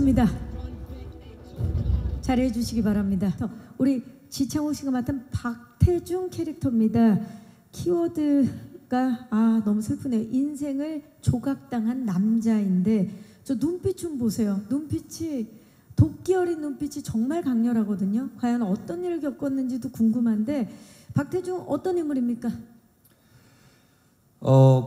좋습니다. 잘해 주시기 바랍니다. 우리 지창욱 씨가 맡은 박태중 캐릭터입니다. 키워드가 너무 슬프네요. 인생을 조각당한 남자인데 저 눈빛 좀 보세요. 눈빛이 도끼 어린 눈빛이 정말 강렬하거든요. 과연 어떤 일을 겪었는지도 궁금한데 박태중 어떤 인물입니까?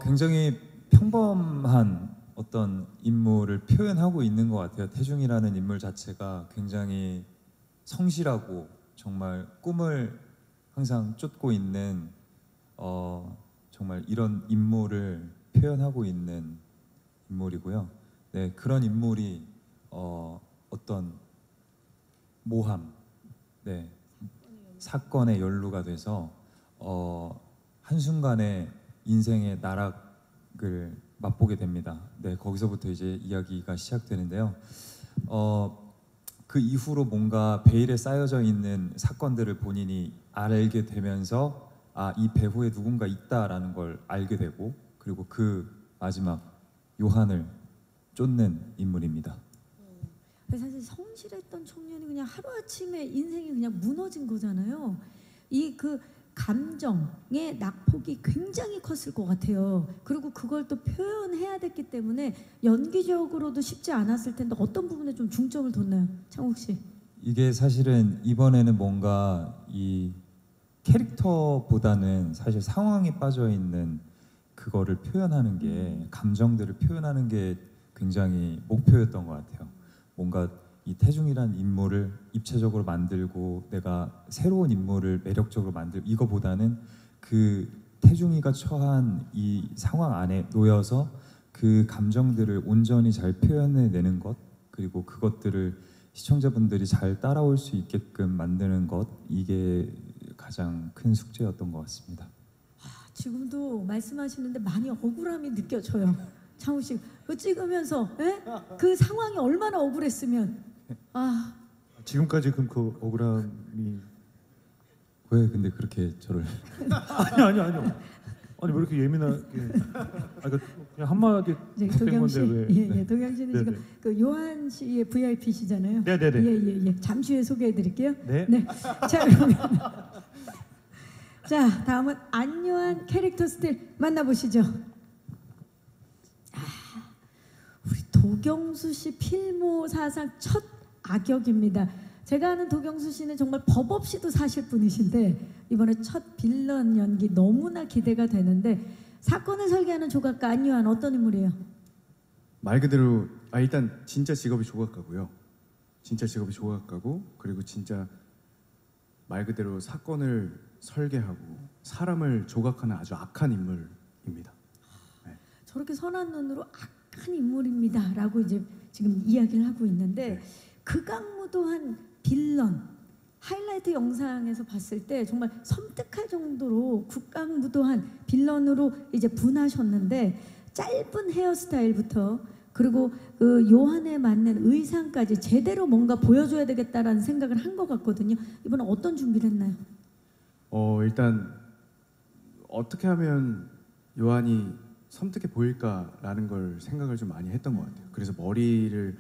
굉장히 평범한 어떤 인물을 표현하고 있는 것 같아요. 태중이라는 인물 자체가 굉장히 성실하고 정말 꿈을 항상 쫓고 있는 정말 이런 인물을 표현하고 있는 인물이고요. 네, 그런 인물이 어떤 모함, 네, 사건에 연루가 돼서 한순간에 인생의 나락을 맛보게 됩니다. 네, 거기서부터 이제 이야기가 시작되는데요. 그 이후로 뭔가 베일에 쌓여져 있는 사건들을 본인이 알게 되면서 이 배후에 누군가 있다라는 걸 알게 되고, 그리고 그 마지막 요한을 쫓는 인물입니다. 사실 성실했던 청년이 그냥 하루아침에 인생이 그냥 무너진 거잖아요. 이 그 감정의 낙폭이 굉장히 컸을 것 같아요. 그리고 그걸 또 표현해야 됐기 때문에 연기적으로도 쉽지 않았을 텐데 어떤 부분에 좀 중점을 뒀나요, 창욱 씨? 이게 사실은 이번에는 뭔가 이 캐릭터보다는 사실 상황에 빠져 있는 그거를 표현하는 게, 감정들을 표현하는 게 굉장히 목표였던 것 같아요. 뭔가 이 태중이라는 인물을 입체적으로 만들고 내가 새로운 인물을 매력적으로 만들고, 이거보다는 그 태중이가 처한 이 상황 안에 놓여서 그 감정들을 온전히 잘 표현해내는 것, 그리고 그것들을 시청자분들이 잘 따라올 수 있게끔 만드는 것, 이게 가장 큰 숙제였던 것 같습니다. 지금도 말씀하시는데 많이 억울함이 느껴져요. 창욱 씨, 그 찍으면서 그 상황이 얼마나 억울했으면. 지금까지 그럼 그 억울함이 왜 근데 그렇게 저를 아니요 아니 왜 이렇게 예민하게 그냥 한마디 도경 건데 씨, 왜 도경 씨는 네네. 지금 그 요한 씨의 VIP시잖아요. 네네네. 잠시 후에 소개해드릴게요. 네. 자, 그러면 자, 다음은 안요한 캐릭터 스틸 만나보시죠. 우리 도경수 씨 필모 사상 첫 악역입니다. 제가 아는 도경수 씨는 정말 법 없이도 사실 분이신데 이번에 첫 빌런 연기 너무나 기대가 되는데, 사건을 설계하는 조각가 안요한 어떤 인물이에요? 말 그대로 일단 진짜 직업이 조각가고요. 진짜 직업이 조각가고, 그리고 진짜 말 그대로 사건을 설계하고 사람을 조각하는 아주 악한 인물입니다. 네. 저렇게 선한 눈으로 악한 인물입니다라고 이제 지금 이야기를 하고 있는데, 네. 극악무도한 빌런 하이라이트 영상에서 봤을 때 정말 섬뜩할 정도로 극악무도한 빌런으로 이제 분하셨는데, 짧은 헤어스타일부터 그리고 그 요한에 맞는 의상까지 제대로 뭔가 보여줘야 되겠다라는 생각을 한 것 같거든요. 이번에 어떤 준비를 했나요? 일단 어떻게 하면 요한이 섬뜩해 보일까라는 걸 생각을 좀 많이 했던 것 같아요. 그래서 머리를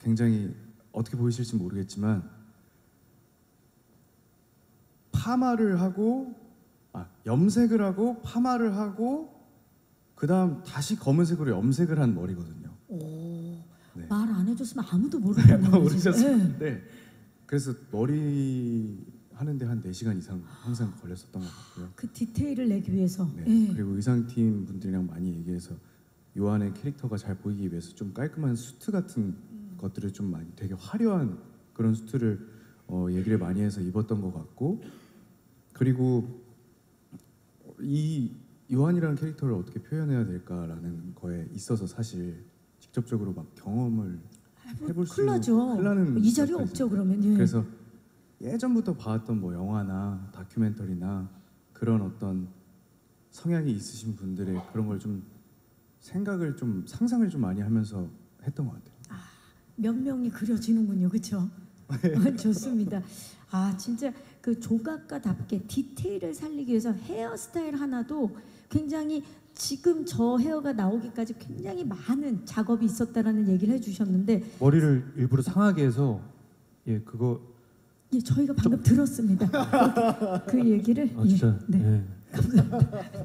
굉장히 어떻게 보이실지 모르겠지만 파마를 하고 염색을 하고 파마를 하고 그 다음 다시 검은색으로 염색을 한 머리거든요. 네. 말 안 해줬으면 아무도 모를 뻔했네요. 모르셨을 텐데 그래서 머리 하는데 한 4시간 이상 항상 걸렸었던 것 같고요. 그 디테일을 내기 위해서. 네. 그리고 의상팀 분들이랑 많이 얘기해서 요한의 캐릭터가 잘 보이기 위해서 좀 깔끔한 수트 같은 것들을 좀 많이, 되게 화려한 그런 수트를 얘기를 많이 해서 입었던 것 같고, 그리고 이 요한이라는 캐릭터를 어떻게 표현해야 될까라는 거에 있어서 사실 직접적으로 막 경험을 해볼 수 큰일 나는 이 자리 없죠 그러면. 그래서 예전부터 봐왔던 뭐 영화나 다큐멘터리나 그런 어떤 성향이 있으신 분들의 그런 걸 좀 생각을 좀 상상을 좀 많이 하면서 했던 것 같아요. 몇 명이 그려지는군요, 그렇죠? 좋습니다. 진짜 그 조각가답게 디테일을 살리기 위해서 헤어스타일 하나도 굉장히 지금 저 헤어가 나오기까지 굉장히 많은 작업이 있었다라는 얘기를 해주셨는데 머리를 일부러 상하게 해서 예 그거 예, 저희가 방금 들었습니다. 그 얘기를 아 진짜 예, 네.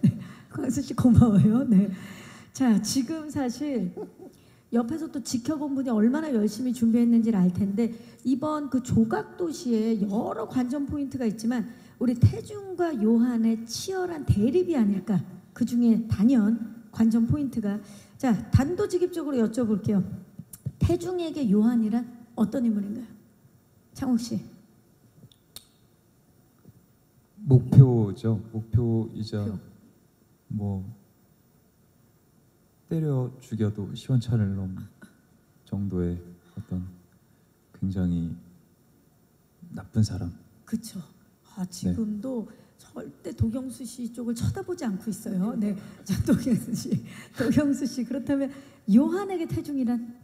예. 광수 씨 고마워요. 네. 자, 지금 사실 옆에서 또 지켜본 분이 얼마나 열심히 준비했는지를 알 텐데 이번 그 조각 도시에 여러 관전 포인트가 있지만 우리 태중과 요한의 치열한 대립이 아닐까. 그 중에 단연 관전 포인트가 자 단도직입적으로 여쭤볼게요. 태중에게 요한이란 어떤 인물인가요? 창욱 씨. 목표죠. 목표이자 목표. 뭐 때려 죽여도 시원찮을 놈 정도의 어떤 굉장히 나쁜 사람. 그렇죠. 아, 지금도 절대 도경수 씨 쪽을 쳐다보지 않고 있어요. 네, 자 도경수 씨 그렇다면 요한에게 태중이란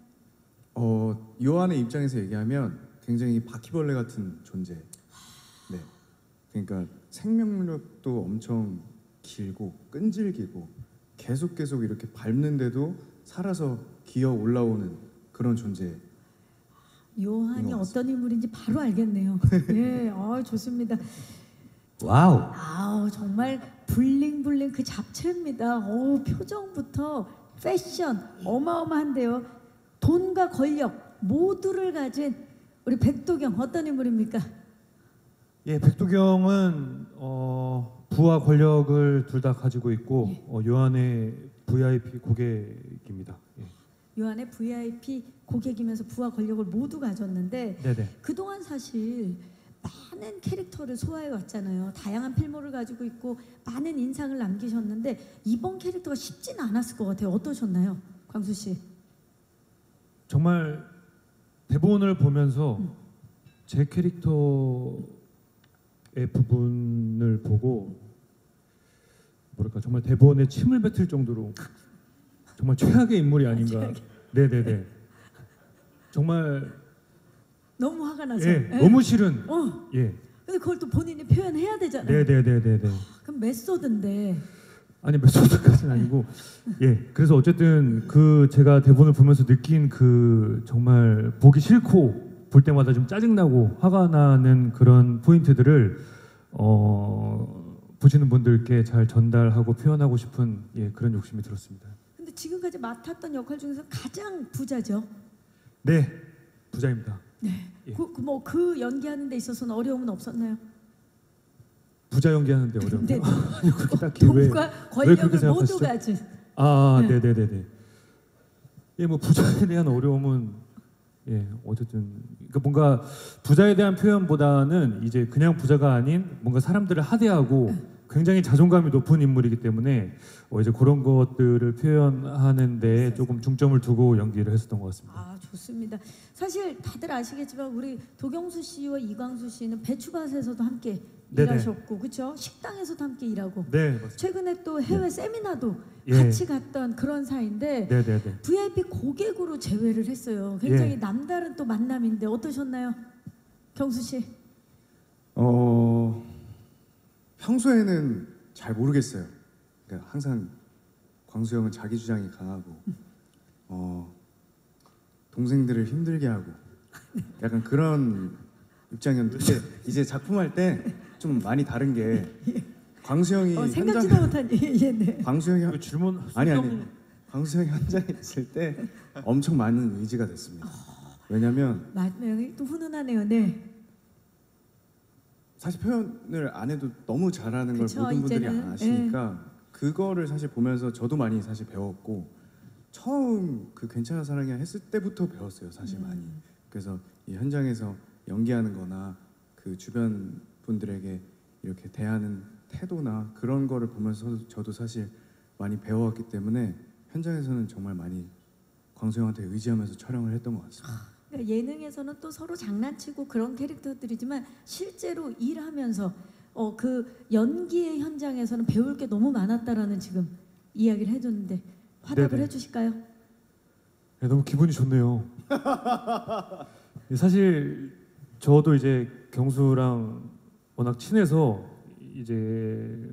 요한의 입장에서 얘기하면 굉장히 바퀴벌레 같은 존재. 네. 그러니까 생명력도 엄청 길고 끈질기고 계속 이렇게 밟는데도 살아서 기어 올라오는 그런 존재. 요한이 어떤 인물인지 바로 알겠네요. 예, 좋습니다. 와우. 정말 블링블링 그 잡채입니다. 표정부터 패션 어마어마한데요. 돈과 권력 모두를 가진 우리 백도경 어떤 인물입니까? 예, 백도경은 부와 권력을 둘 다 가지고 있고 요한의 VIP 고객입니다. 예. 요한의 VIP 고객이면서 부와 권력을 모두 가졌는데 네네. 그동안 사실 많은 캐릭터를 소화해 왔잖아요. 다양한 필모를 가지고 있고 많은 인상을 남기셨는데 이번 캐릭터가 쉽진 않았을 것 같아요. 어떠셨나요? 광수 씨. 정말 대본을 보면서 제 캐릭터의 부분을 보고 뭐랄까 정말 대본에 침을 뱉을 정도로 정말 최악의 인물이 아닌가. 네네네. 정말 너무 화가 나서. 예, 너무 싫은. 예. 근데 그걸 또 본인이 표현해야 되잖아요. 네네네네네. 그럼 메소드인데. 아니 메소드까지는 아니고 예. 그래서 어쨌든 그 제가 대본을 보면서 느낀 그 정말 보기 싫고 볼 때마다 좀 짜증나고 화가 나는 그런 포인트들을 보시는 분들께 잘 전달하고 표현하고 싶은 그런 욕심이 들었습니다. 근데 지금까지 맡았던 역할 중에서 가장 부자죠. 네, 부자입니다. 네. 예. 그 연기하는 데 있어서는 어려움은 없었나요? 부자 연기하는데 어려워요. 네. 아니 그렇게 딱히 왜 돈과 그렇게 권력을 모두 생각하시죠? 가진. 아, 네. 네네네네. 예, 뭐 부자에 대한 어려움은 어쨌든 그러니까 뭔가 부자에 대한 표현보다는 이제 그냥 부자가 아닌 뭔가 사람들을 하대하고 굉장히 자존감이 높은 인물이기 때문에 이제 그런 것들을 표현하는데 조금 중점을 두고 연기를 했었던 것 같습니다. 좋습니다. 사실 다들 아시겠지만 우리 도경수 씨와 이광수 씨는 배추밭에서도 함께 네네. 일하셨고, 그렇죠? 식당에서도 함께 일하고. 네, 맞습니다. 최근에 또 해외 세미나도 예. 같이 갔던 그런 사이인데 네네네. VIP 고객으로 재회를 했어요. 굉장히 예. 남다른 또 만남인데 어떠셨나요, 경수 씨? 평소에는 잘 모르겠어요. 그러니까 항상 광수 형은 자기 주장이 강하고 동생들을 힘들게 하고 약간 그런 입장이었는데 이제 작품할 때 좀 많이 다른 게 광수 형이 생각지도 못한 네. 광수 형이 질문 아니 광수 형이 현장에 있을 때 엄청 많은 의지가 됐습니다. 왜냐면 맞네요. 또 훈훈하네요. 네. 사실 표현을 안 해도 너무 잘하는 걸 그쵸, 모든 분들이 이제는. 아시니까 그거를 사실 보면서 저도 많이 사실 배웠고 처음 그 괜찮은 사랑이야 했을 때부터 배웠어요. 사실 많이. 그래서 이 현장에서 연기하는 거나 그 주변 분들에게 이렇게 대하는 태도나 그런 거를 보면서 저도 사실 많이 배워왔기 때문에 현장에서는 정말 많이 광수 형한테 의지하면서 촬영을 했던 것 같습니다. 그러니까 예능에서는 또 서로 장난치고 그런 캐릭터들이지만 실제로 일하면서 그 연기의 현장에서는 배울 게 너무 많았다라는 지금 이야기를 해줬는데 화답을 네네. 해주실까요? 네, 너무 기분이 좋네요. 사실 저도 이제 경수랑 워낙 친해서 이제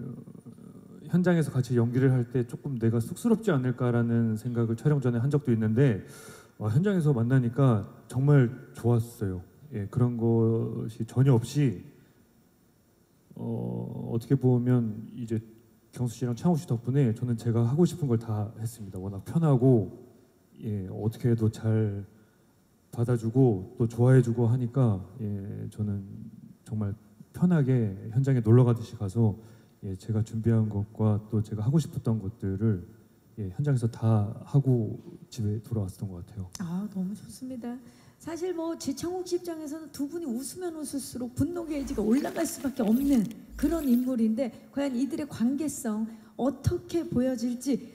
현장에서 같이 연기를 할 때 조금 내가 쑥스럽지 않을까라는 생각을 촬영 전에 한 적도 있는데 현장에서 만나니까 정말 좋았어요. 예, 그런 것이 전혀 없이 어떻게 보면 이제 경수 씨랑 창욱 씨 덕분에 저는 제가 하고 싶은 걸 다 했습니다. 워낙 편하고 예, 어떻게 해도 잘 받아주고 또 좋아해주고 하니까 예, 저는 정말 편하게 현장에 놀러 가듯이 가서 예, 제가 준비한 것과 또 제가 하고 싶었던 것들을 예, 현장에서 다 하고 집에 돌아왔었던 것 같아요. 아, 너무 좋습니다. 사실 뭐 지창욱 씨 입장에서는 두 분이 웃으면 웃을수록 분노 게이지가 올라갈 수밖에 없는 그런 인물인데 과연 이들의 관계성 어떻게 보여질지